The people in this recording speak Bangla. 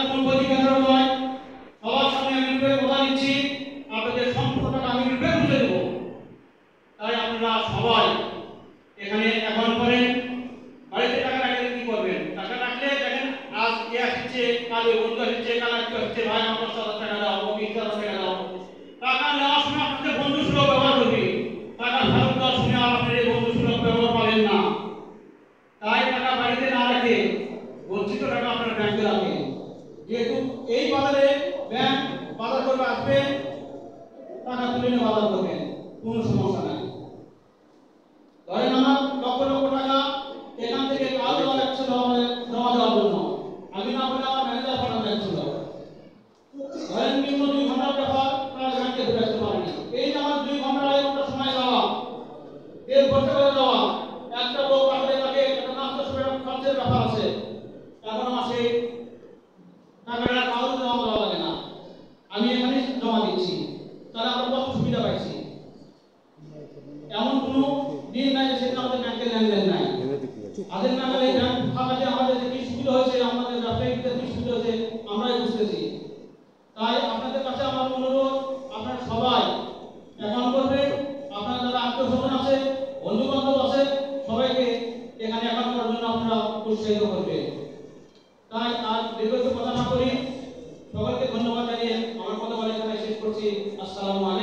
কোনো প্রতিকার নয়, সবার সামনে আমি রূপে কথা দিচ্ছি, আপনাদের সম্পূর্ণ টাকা আমি রূপে বুঝে দেবো। তাই আপনারা সবাই এখানে অ্যাকাউন্ট করেন। বাড়িতে টাকা রাখলে কি করবেন? টাকা রাখলে দেখেন আজ এ আসছে, কাল ওই বন্ধু আসছে, কাল আজকে আসছে, ভাই আমার 10,000 টাকা দাও, ও 20,000 টাকা দাও। টাকা নেওয়ার সময় আপনাদের বন্ধু সুলভ ব্যবহার করবে, টাকা ফেরত দেওয়ার সময় আপনাদের এই বন্ধু সুলভ ব্যবহার পাবেন না। তাই টাকা বাড়িতে না রাখে গচ্ছিত টাকা আপনার ব্যাংকে রাখেন। যেহেতু এই বাজারে ব্যাংক বাজার করবে আসবে, টাকা তুলে নিয়ে বাজার করবেন, কোনো সমস্যা নাই। ধরেন আমার লক্ষ লক্ষ টাকা এখান থেকে কাল দেওয়া যাচ্ছিল আমাদের জমা দেওয়ার জন্য, আমি না বলে আমার ম্যানেজার পাঠানো যাচ্ছিল। ধরেন কিন্তু 2 ঘন্টার ব্যাপার, তারা ব্যাংকে ঘুরে আসতে পারেনি। এই যে আমার 2 ঘন্টা 2.5 ঘন্টা সময় দেওয়া, এর খরচা করে দেওয়া, একটা লোক আসলে তাকে একটা নাস্তা খরচের ব্যাপার আছে, এখন আমার সেই টাকাটা কাউকে জমা দেওয়া লাগে না, আমি এখানে জমা দিচ্ছি, তাহলে আমরা কত সুবিধা পাইছি। এমন কোনো দিন নাই যে সেটা আমাদের ব্যাংকের লেনদেন নাই। আগে না গেলে ব্যাংক ফাঁকাতে আমাদের যে কি সুবিধা হয়েছে, আমাদের ব্যবসায়ীদের কি সুবিধা হয়েছে আমরাই বুঝতেছি। তাই আপনাদের কাছে আমার অনুরোধ, আপনারা সবাই অ্যাকাউন্ট করবেন। আপনার যারা আত্মীয় স্বজন আছে, বন্ধু বান্ধব আছে, সবাইকে এখানে অ্যাকাউন্ট করার জন্য আপনারা উৎসাহিত করবেন। তাই আর দীর্ঘ কথা না করি, সকলকে ধন্যবাদ জানিয়ে আমার কথা বলে এখানে শেষ করছি। আসসালামু আলাইকুম।